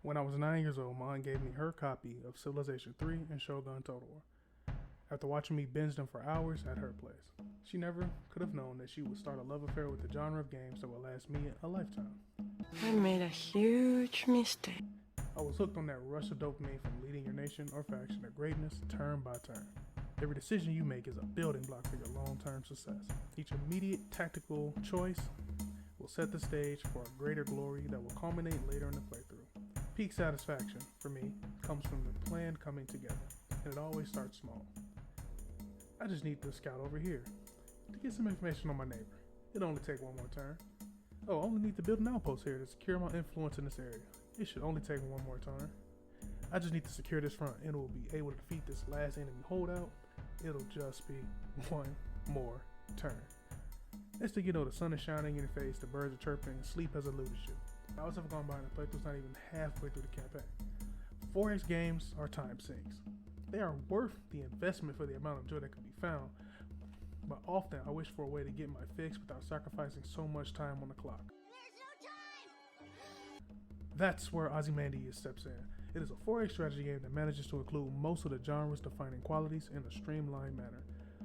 When I was 9 years old, my aunt gave me her copy of Civilization 3 and Shogun Total War. After watching me binge them for hours at her place, she never could have known that she would start a love affair with the genre of games that would last me a lifetime. I made a huge mistake. I was hooked on that rush of dopamine from leading your nation or faction to greatness turn by turn. Every decision you make is a building block for your long-term success. Each immediate tactical choice will set the stage for a greater glory that will culminate later in the playthrough. Peak satisfaction, for me, comes from the plan coming together, and it always starts small. I just need to scout over here to get some information on my neighbor. It'll only take one more turn. Oh, I only need to build an outpost here to secure my influence in this area. It should only take one more turn. I just need to secure this front and we'll be able to defeat this last enemy holdout. It'll just be one more turn. Next thing you know, the sun is shining in your face, the birds are chirping, and sleep has eluded you. Hours have gone by and the playthrough's not even halfway through the campaign. 4X games are time sinks. They are worth the investment for the amount of joy that can be found, but often I wish for a way to get my fix without sacrificing so much time on the clock. There's no time! That's where Ozymandias steps in. It is a 4X strategy game that manages to include most of the genre's defining qualities in a streamlined manner,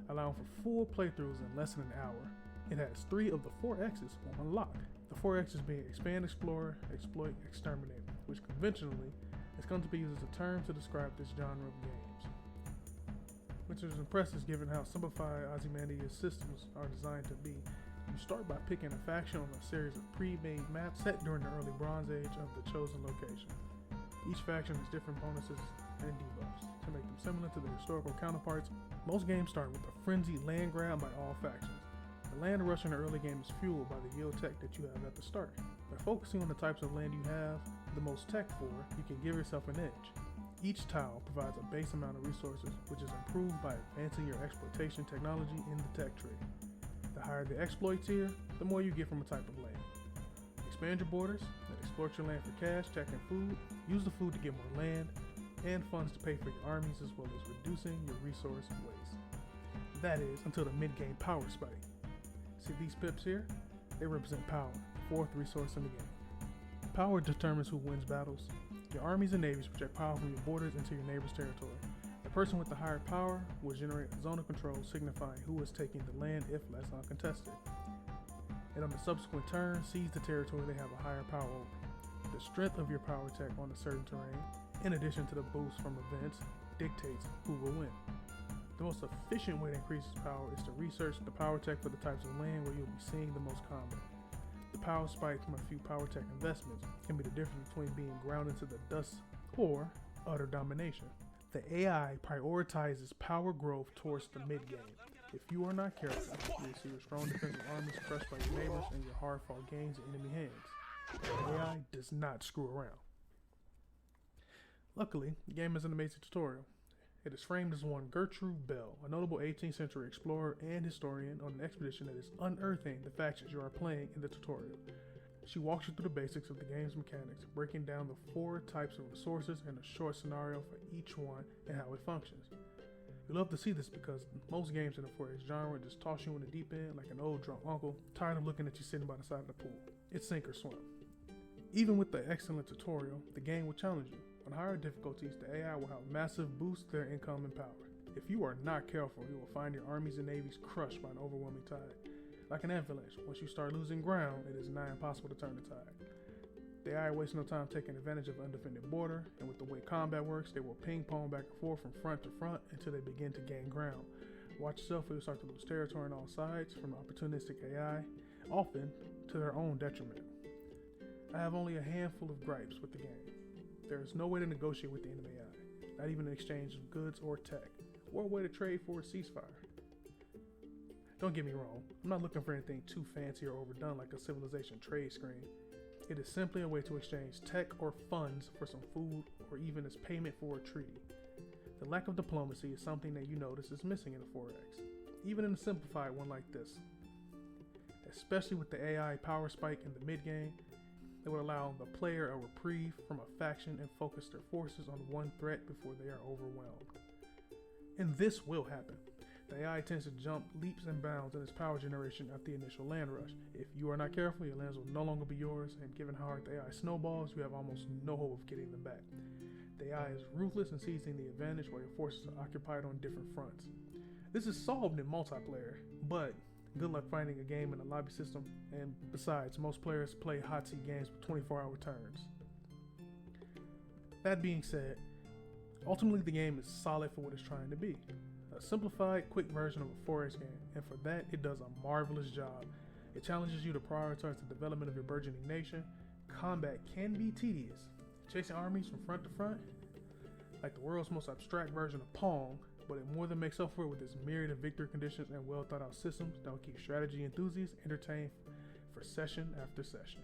allowing for full playthroughs in less than an hour. It has 3 of the 4 X's on lock. The 4 X's being Expand, Explore, Exploit, Exterminate, which conventionally has come to be used as a term to describe this genre of games. Which is impressive given how simplified Ozymandias systems are designed to be. You start by picking a faction on a series of pre-made maps set during the early Bronze Age of the chosen location. Each faction has different bonuses and debuffs to make them similar to their historical counterparts. Most games start with a frenzied land grab by all factions. The land rush in the early game is fueled by the yield tech that you have at the start. By focusing on the types of land you have the most tech for, you can give yourself an edge. Each tile provides a base amount of resources, which is improved by advancing your exploitation technology in the tech tree. The higher the exploit tier, the more you get from a type of land. Expand your borders and exploit your land for cash, tech, and food. Use the food to get more land and funds to pay for your armies, as well as reducing your resource waste. That is, until the mid-game power spike. See these pips here? They represent power, the 4th resource in the game. Power determines who wins battles. Your armies and navies project power from your borders into your neighbor's territory. The person with the higher power will generate a zone of control signifying who is taking the land if less uncontested. And on the subsequent turn, seize the territory they have a higher power over. The strength of your power tech on a certain terrain, in addition to the boost from events, dictates who will win. The most efficient way to increase its power is to research the power tech for the types of land where you'll be seeing the most combat. The power spike from a few power tech investments can be the difference between being ground into the dust or utter domination. The AI prioritizes power growth towards the mid-game. If you are not careful, you will see your strong defensive armies crushed by your neighbors and your hard-fought gains in enemy hands. The AI does not screw around. Luckily, the game has an amazing tutorial. It is framed as one Gertrude Bell, a notable 18th century explorer and historian on an expedition that is unearthing the factions you are playing in the tutorial. She walks you through the basics of the game's mechanics, breaking down the 4 types of resources and a short scenario for each one and how it functions. You love to see this because most games in the 4X genre just toss you in the deep end like an old drunk uncle, tired of looking at you sitting by the side of the pool. It's sink or swim. Even with the excellent tutorial, the game will challenge you. On higher difficulties, the AI will have massive boosts to their income and power. If you are not careful, you will find your armies and navies crushed by an overwhelming tide. Like an avalanche, once you start losing ground, it is nigh impossible to turn the tide. The AI wastes no time taking advantage of an undefended border, and with the way combat works, they will ping-pong back and forth from front to front until they begin to gain ground. Watch yourself or you'll start to lose territory on all sides, from opportunistic AI, often to their own detriment. I have only a handful of gripes with the game. There is no way to negotiate with the enemy AI, not even an exchange of goods or tech, or a way to trade for a ceasefire. Don't get me wrong, I'm not looking for anything too fancy or overdone like a Civilization trade screen. It is simply a way to exchange tech or funds for some food or even as payment for a treaty. The lack of diplomacy is something that you notice is missing in the 4X, even in a simplified one like this. Especially with the AI power spike in the mid-game, that would allow the player a reprieve from a faction and focus their forces on one threat before they are overwhelmed. And this will happen. The AI tends to jump leaps and bounds in its power generation at the initial land rush. If you are not careful, your lands will no longer be yours, and given how hard the AI snowballs, you have almost no hope of getting them back. The AI is ruthless in seizing the advantage while your forces are occupied on different fronts. This is solved in multiplayer, but good luck finding a game in a lobby system, and besides, most players play hot seat games with 24-hour turns. That being said, ultimately the game is solid for what it's trying to be. A simplified, quick version of a 4X game, and for that, it does a marvelous job. It challenges you to prioritize the development of your burgeoning nation. Combat can be tedious. Chasing armies from front to front, like the world's most abstract version of Pong, but it more than makes up for it with its myriad of victory conditions and well thought out systems that will keep strategy enthusiasts entertained for session after session.